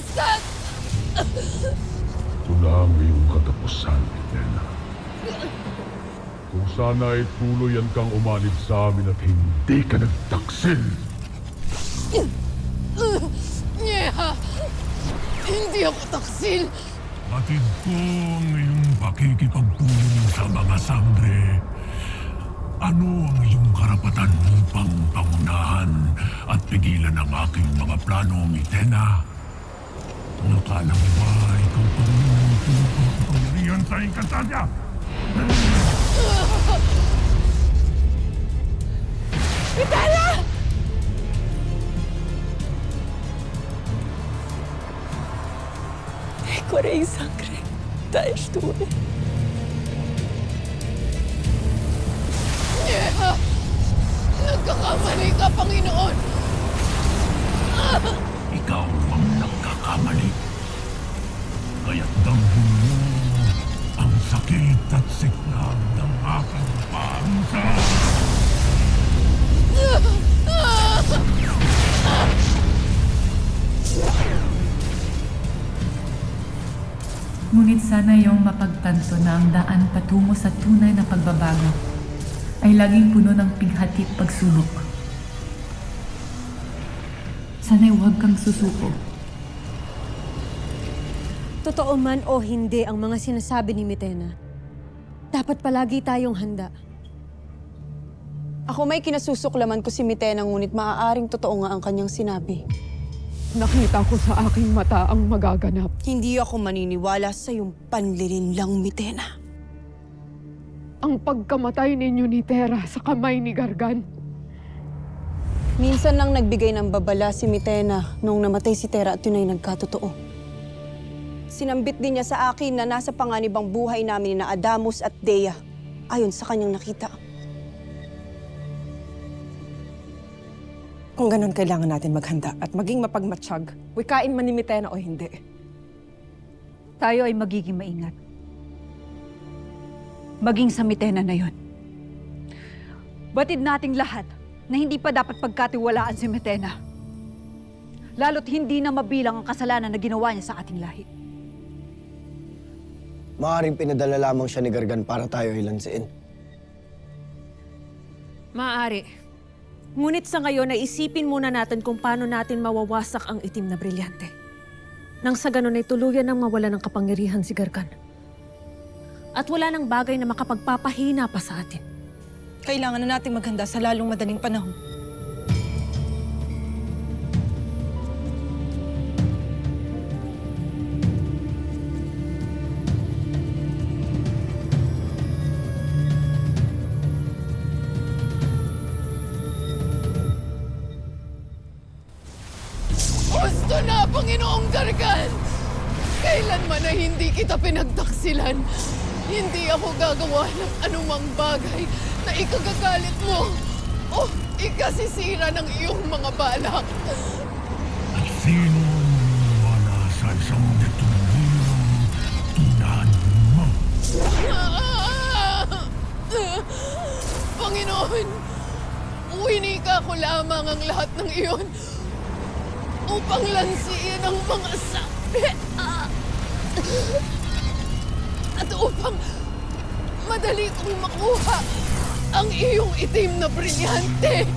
Lumayas ka! Ito na ang iyong katapusan, Elena. Kung sana ay tuluyan kang umanib sa amin at hindi ka nagtaksil. Nyeha! Hindi ako taksil! Batid ko ang iyong pakikipagpulong sa mga sangre. Ano ang iyong karapatan upang pangunahan at pigilan ang aking mga plano, Mitena? Nakala mo ba ikaw pa rin ang pinagpapakapangyarihan sa Encantadia? Mitena! Corei sangre. Dahil tuwi. Nyeha! Nagkakamali ka, Panginoon! Ikaw ang nagkakamali. Kaya't damhin mo ang sakit at siklam ng aking parusa. Ngunit sana iyong mapagtanto na ang daan patungo sa tunay na pagbabago ay laging puno ng pighati at pagsubok. Sana'y huwag kang susuko. Totoo man o hindi ang mga sinasabi ni Mitena, dapat palagi tayong handa. Ako may kinasusuklaman ko si Mitena, ngunit maaaring totoo nga ang kanyang sinabi. Nakita ko sa aking mata ang magaganap. Hindi ako maniniwala sa iyong panlilinlang, Mitena. Ang pagkamatay ninyo ni Tera sa kamay ni Gargan. Minsan lang nagbigay ng babala si Mitena nung namatay si Tera at yun ay nagkatotoo. Sinambit din niya sa akin na nasa panganib ang buhay namin na Adamus at Dea, ayon sa kanyang nakita. Kung ganun, kailangan natin maghanda at maging mapagmatsyag. Wikain man ni Mitena o hindi. Tayo ay magiging maingat. Maging sa Mitena na yon. Batid nating lahat na hindi pa dapat pagkatiwalaan si Mitena. Lalo't hindi na mabilang ang kasalanan na ginawa niya sa ating lahi. Maaaring pinadala lamang siya ni Gargan para tayo ilansiin. Maaari. Ngunit sa ngayon, naisipin muna natin kung paano natin mawawasak ang itim na brilyante. Nang sa ganun ay tuluyan ng mawala ng kapangyarihan si Gargan. At wala nang bagay na makapagpapahina pa sa atin. Kailangan na nating maghanda sa lalong madaling panahon. Gusto na, Panginoong Gargan! Kailanman na hindi kita pinagtaksilan, hindi ako gagawa ng anumang bagay na ikagagalit mo o ikasisira ng iyong mga balak. At sino ang maniwala sa isang detunyong tulad mo? Panginoon, winika ko lamang ang lahat ng iyon upang lansiin ang mga sabi. At upang madali kong makuha ang iyong itim na brilyante.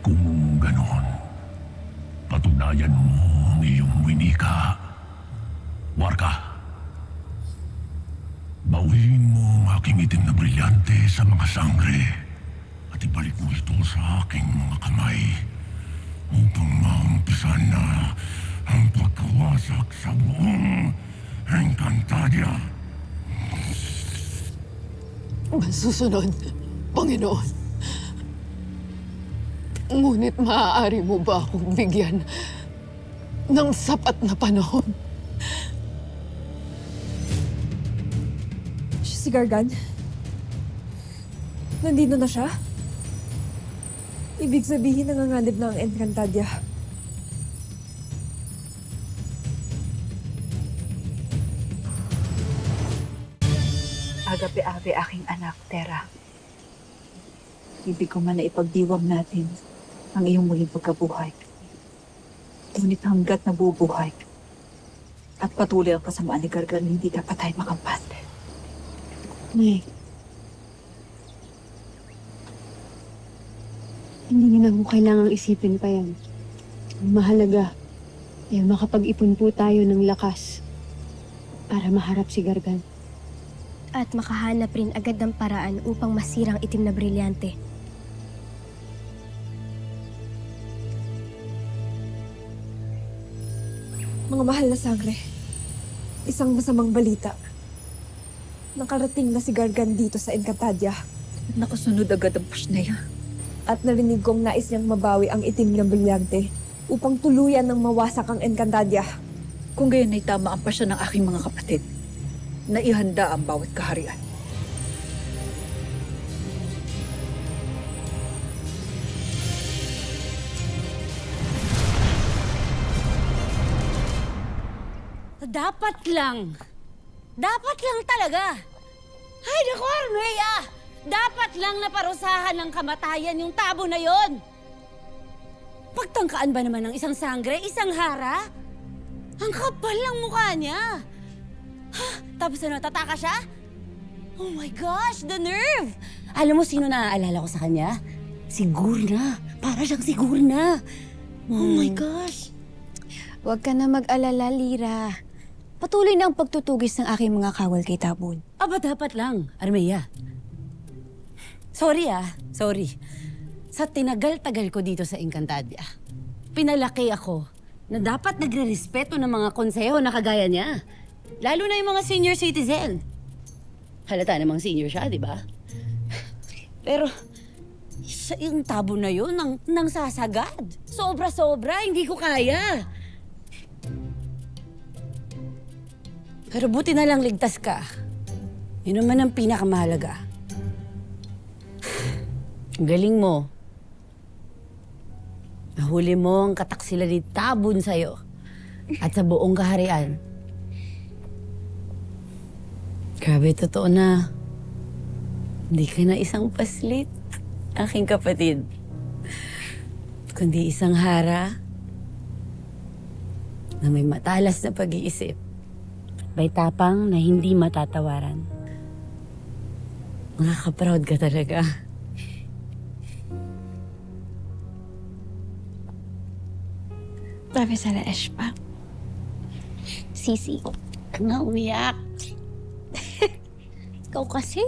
Kung ganon, patunayan mo ang iyong winika. Warka, bawiin mo ang aking itim na brilyante sa mga sangre at ibalik mo ito sa aking mga kamay upang maumpisan na ang pagkawasak sa buong Encantadia. Masusunod, Panginoon. Ngunit maaari mo ba akong bigyan ng sapat na panahon? Si Gargan? Nandito na siya? Ibig sabihin nanganganib na ang Encantadia. nagabi-abi aking anak, Tera. Ibig ko man na ipagdiwang natin ang iyong muling pagkabuhay. Ngunit hanggat nabubuhay at patuloy ang kasamaan ni Gargan, hindi dapat tayo makampante. Nay. Hindi niyo na po kailangang isipin pa yan. Ang mahalaga ay makapag-ipon po tayo ng lakas para maharap si Gargan. At makahanap rin agad ng paraan upang masirang itim na brilyante. Mga mahal na sangre, isang masamang balita. Nakarating na si Gargan dito sa Encantadia. Nakasunod agad ang Pasnaya. At narinig kong nais niyang mabawi ang itim na brilyante upang tuluyan ng mawasak ang Encantadia. Kung gayon ay tama ang pasya ng aking mga kapatid na ihanda ang bawat kaharian. Dapat lang talaga. Ay, naku, Armeya! Dapat lang naparusahan ng kamatayan yung tabo na yon. Pagtangkaan ba naman ng isang sangre, isang hara? Ang kapal ng mukha niya. Ha? Tapos natataka siya? Oh my gosh, the nerve! Alam mo sino naaalala ko sa kanya? Si Gurna. Para siyang si Gurna. Oh my gosh. Huwag ka na mag-alala, Lira. Patuloy na ang pagtutugis ng aking mga kawal kay Tabon. Aba, dapat lang, Armeya. Sorry. Sa tinagal-tagal ko dito sa Encantadia, pinalaki ako na dapat nagre-respeto ng mga konseho na kagaya niya. Lalo na yung mga senior citizen. Halata namang senior siya, di ba? Pero, yung tabo na yun, nang sasagad. Sobra-sobra, hindi ko kaya. Pero buti na lang ligtas ka. Yun naman ang pinakamahalaga. Ang galing mo. Nahuli mo ang kataksilan ni Tabon sa'yo at sa buong kaharian. Grabe, totoo na. Hindi ka na isang paslit, aking kapatid. Kundi isang hara na may matalas na pag-iisip. May tapang na hindi matatawaran. Nakaka-proud ka talaga. Sabi sa Laesh pa. Sisi. Huwag nga umiyak. Ikaw kasi.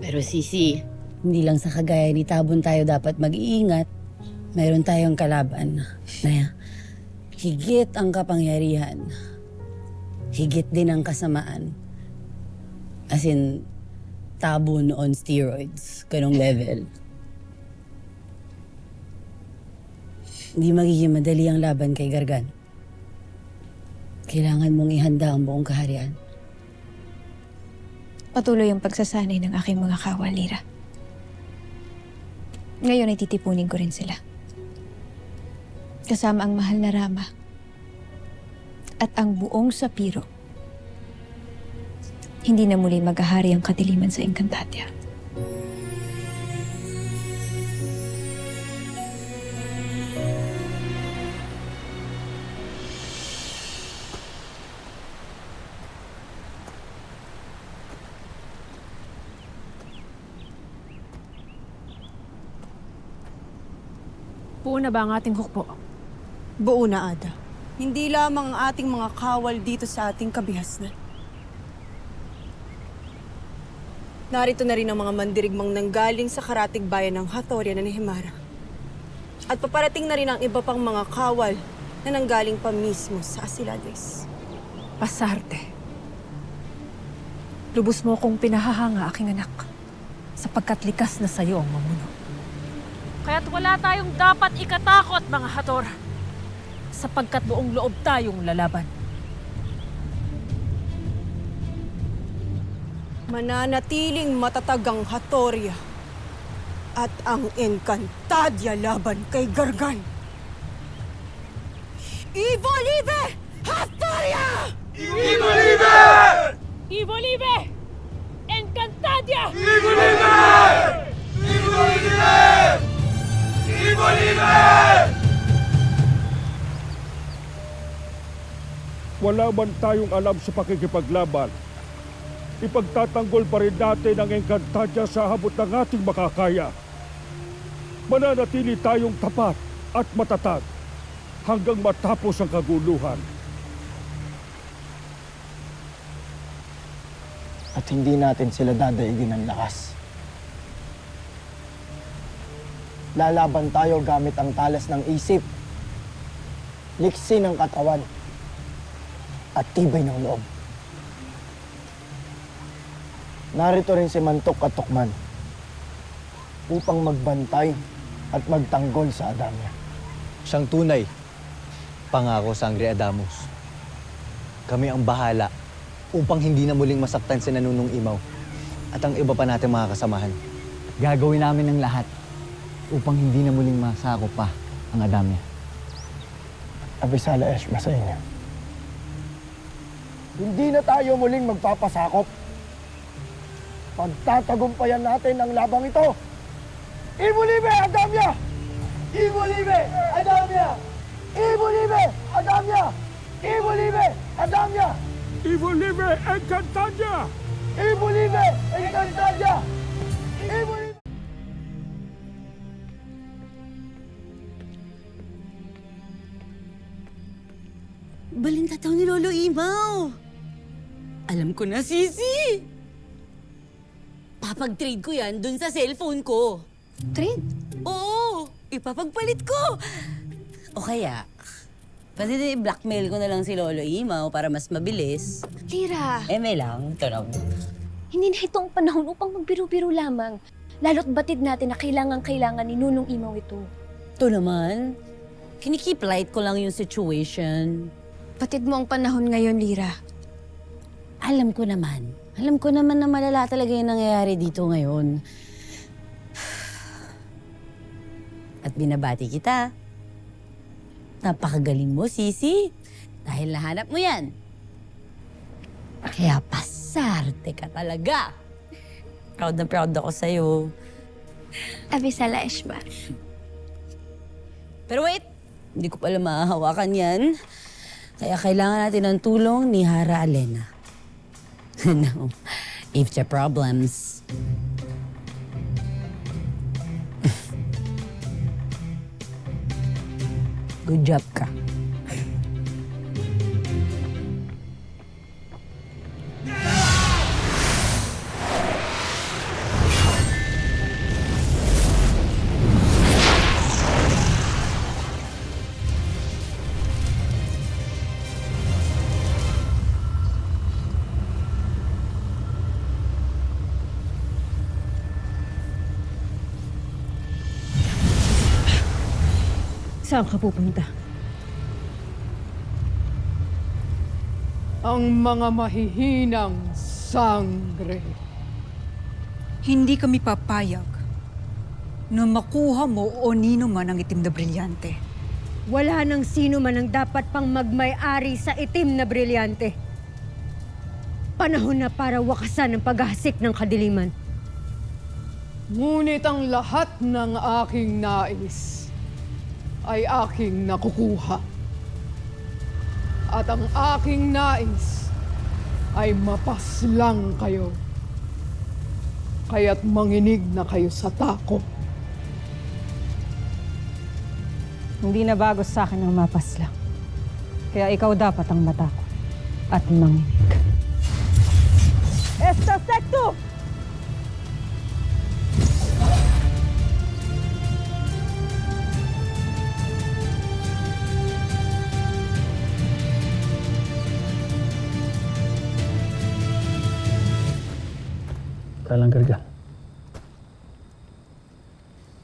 Pero Sisi, hindi lang sa kagaya ni Tabon tayo dapat mag-iingat. Mayroon tayong kalaban na higit ang kapangyarihan. Higit din ang kasamaan. As in, Tabon on steroids. Ganong level. Hindi magiging madali ang laban kay Gargan. Kailangan mong ihanda ang buong kaharian. Patuloy ang pagsasanay ng aking mga kawal, Lira. Ngayon ay titipunin ko rin sila. Kasama ang mahal na Rama at ang buong Sapiro. Hindi na muli maghahari ang kadiliman sa Encantadia. Buo na ba ang ating hukbo? Buo na, Ada. Hindi lamang ang ating mga kawal dito sa ating kabihasnan. Narito na rin ang mga mandirigmang nanggaling sa karatig bayan ng Hatoria na ni Himara. At paparating na rin ang iba pang mga kawal na nanggaling pa mismo sa Asilades. Pasarte. Lubos mo akong pinahahanga, aking anak, sapagkat likas na sa'yo ang mamuno. Kaya't wala tayong dapat ikatakot, mga Hator. Sapagkat buong loob tayong lalaban. Mananatiling matatag ang Hatoria at ang Encantadia laban kay Gargan. Ivo Libe! Hatoria! Ivo Libe! Ivolive! Encantadia! Wala man tayong alam sa pakikipaglaban. Ipagtatanggol pa rin natin ang Encantadia sa habot ng ating makakaya. Mananatili tayong tapat at matatag hanggang matapos ang kaguluhan. At hindi natin sila dadaigin ng lakas. Lalaban tayo gamit ang talas ng isip, liksi ng katawan, at tibay ng loob. Narito rin si Mantok at Tukman upang magbantay at magtanggol sa Adamya. Siyang tunay, pangako Sangre Adamus. Kami ang bahala upang hindi na muling masaktan si Nanunong Imaw at ang iba pa nating mga kasamahan. Gagawin namin ang lahat upang hindi na muling masakop pa ang Adamya. Abisala Eshma sa inyo. Hindi na tayo muling magpapasakop. Pagtatagumpayan natin ang labang ito. Ivolive Adamya! Ivolive Adamya! Ivolive Adamya! Ivolive Adamya! Ivolive Encantadia! Ivolive Encantadia! Ivolive... Balintataw ni Lolo Imaw. Alam ko na, Sisi. Papag-trade ko yan dun sa cellphone ko. Trade? Oo, ipapagpalit ko. O kaya, pwede na i-blackmail ko na lang si Lolo Imaw para mas mabilis. Lira, May lang, tunog. hindi na itong panahon upang magbiro-biro lamang. Lalo't batid natin na kailangan ni Nunong Imaw ito. Ito naman, kinikip light ko lang yung situation. Batid mo ang panahon ngayon, Lira. Alam ko naman na malala talaga yung nangyayari dito ngayon. At binabati kita. Napakagaling mo, Sisi. Dahil nahanap mo yan. Kaya pasarte ka talaga. Proud na proud ako sa'yo. Abisala Eshma. Pero wait, hindi ko pala mahahawakan yan. Kaya kailangan natin ng tulong ni Hara Alena. No, if the problems. Good job ka. Saan ka pupunta? Ang mga mahihinang sangre. Hindi kami papayag na makuha mo o nino man ang itim na brilyante. Wala nang sino man ang dapat pang magmay-ari sa itim na brilyante. Panahon na para wakasan ang paghahasik ng kadiliman. Ngunit ang lahat ng aking nais ay aking nakukuha. At ang aking nais ay mapaslang kayo. Kaya't manginig na kayo sa tako. Hindi na bago sa akin ang mapaslang. Kaya ikaw dapat ang matakot at manginig. Esta secto! Talang Gargan.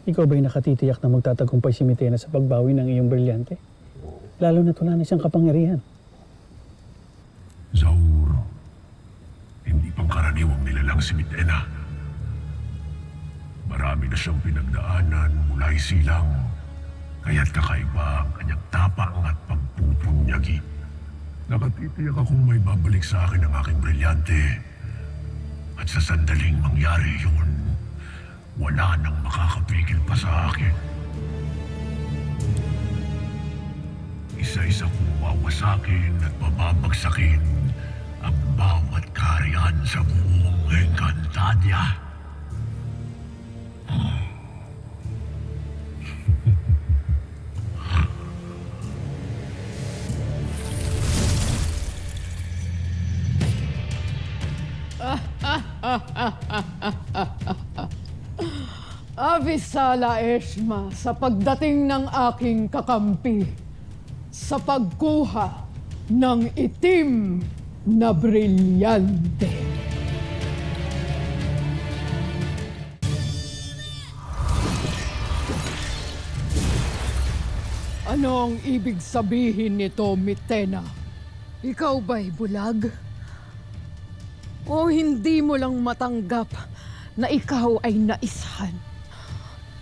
Ikaw ba'y nakatitiyak na magtatagumpay si Mitena sa pagbawi ng iyong brilyante? Lalo na't wala na siyang kapangyarihan. Zauro, hindi pangkaraniwang nilalang si Mitena. Marami na siyang pinagdaanan mula isilang, kaya't kakaiba ang kanyang tapang at pagpupunyagi. Nakatitiyak akong may babalik sa akin ang aking brilyante. At sa sandaling mangyari yun, wala nang makakapigil pa sa akin. Isa-isa kong wawasakin at bababagsakin ang bawat kaharian sa buong Encantadia. Avisala Eshma sa pagdating ng aking kakampi sa pagkuha ng itim na brilyante. Ano ang ibig sabihin nito, Mitena? Ikaw ba'y bulag? O hindi mo lang matanggap na ikaw ay naisahan?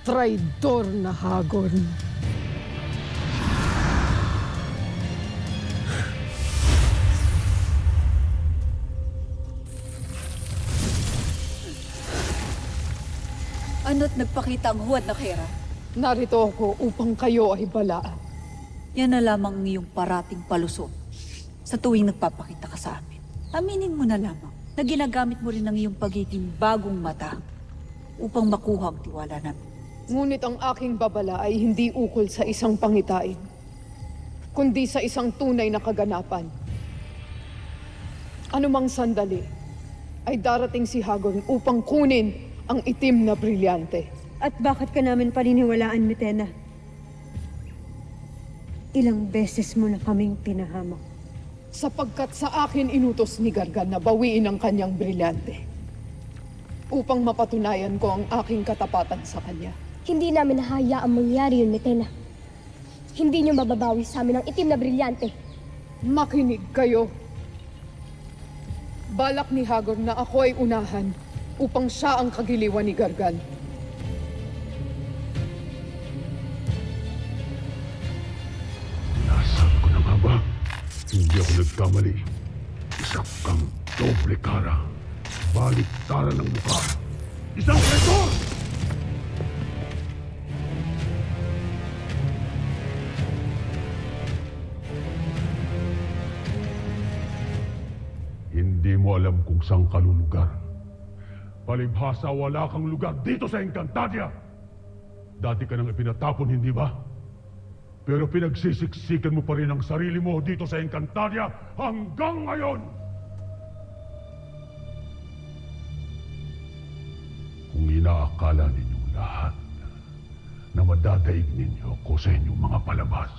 Traidor na Hagor. Ano't nagpakita ang huwad na Kera? Narito ako upang kayo ay balaan. Yan na lamang ang iyong parating palusot sa tuwing nagpapakita ka sa amin. Aminin mo na lamang na ginagamit mo rin ang iyong pagiging bagong mata upang makuha ang tiwala namin. Ngunit ang aking babala ay hindi ukol sa isang pangitain, kundi sa isang tunay na kaganapan. Anumang sandali ay darating si Hagor upang kunin ang itim na brilyante. At bakit ka namin paniniwalaan, Mitena? Ilang beses mo na kaming pinahamak. Sapagkat sa akin inutos ni Gargan na bawiin ang kanyang brilyante upang mapatunayan ko ang aking katapatan sa kanya. Hindi namin nahayaang mangyari yun, Mitena. Hindi niyo mababawi sa amin ang itim na brilyante. Makinig kayo. Balak ni Hagor na ako ay unahan upang siya ang kagiliwan ni Gargan. Nasabi ko na nga ba? Hindi ako nagkamali. Isa kang doble cara. Baliktaran ng mukha. Isang traitor! Hindi mo alam kung saan ka lulugar. Palibhasa wala kang lugar dito sa Encantadia. Dati ka nang ipinatapon, hindi ba? Pero pinagsisiksikan mo pa rin ang sarili mo dito sa Encantadia hanggang ngayon! Kung inaakala ninyong lahat na madadaig ninyo ko sa inyong mga palabas,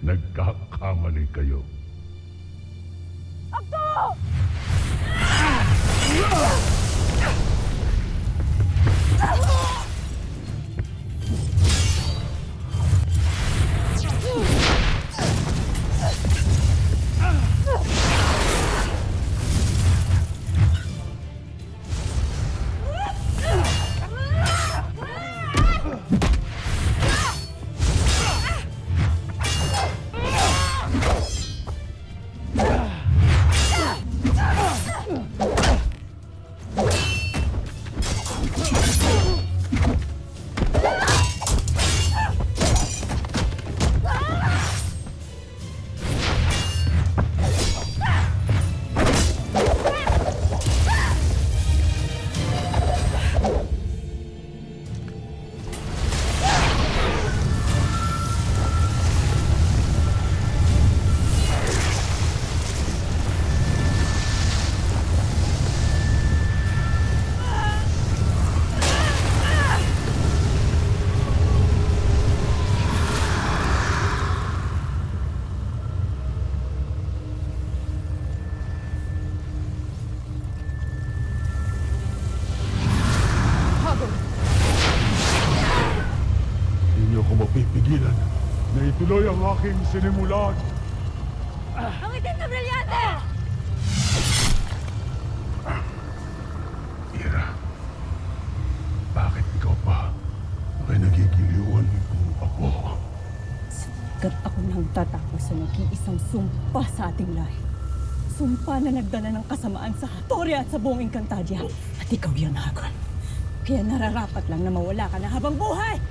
nagkakamali kayo. Akto! Mapipigilan na ituloy ang aking sinimulan. Ang itim na brilyante! Ira, bakit ikaw pa ay nagigiliwan kung ako? Hanggat ako nang tatapos sa nag-iisang sumpa sa ating lahi. Sumpa na nagdala ng kasamaan sa Hatoria at sa buong Encantadia. At ikaw yan, Hagon. Kaya nararapat lang na mawala ka na habang buhay!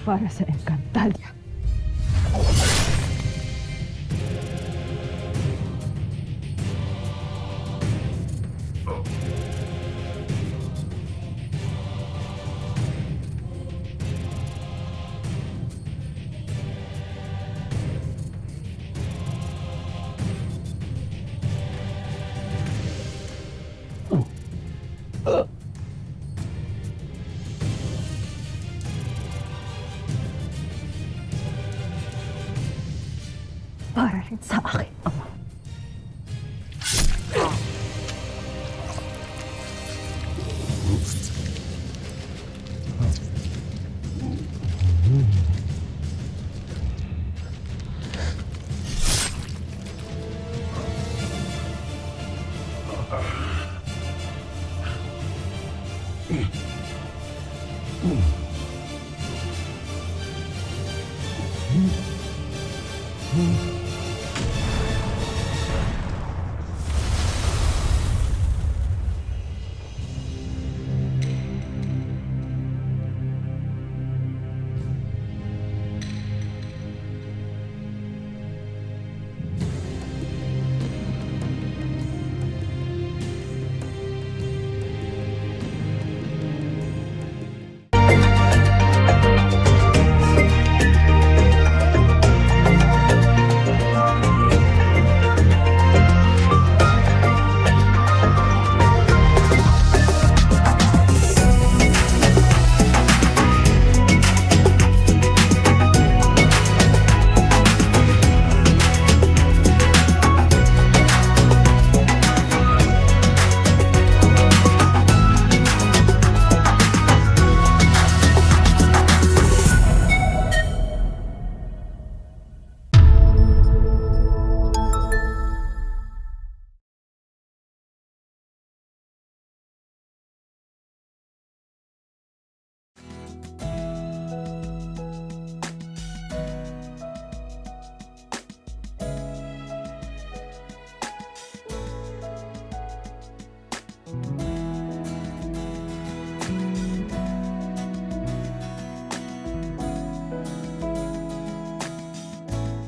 Para sa Encantadia. Para rin sa akin, Ama. Mm.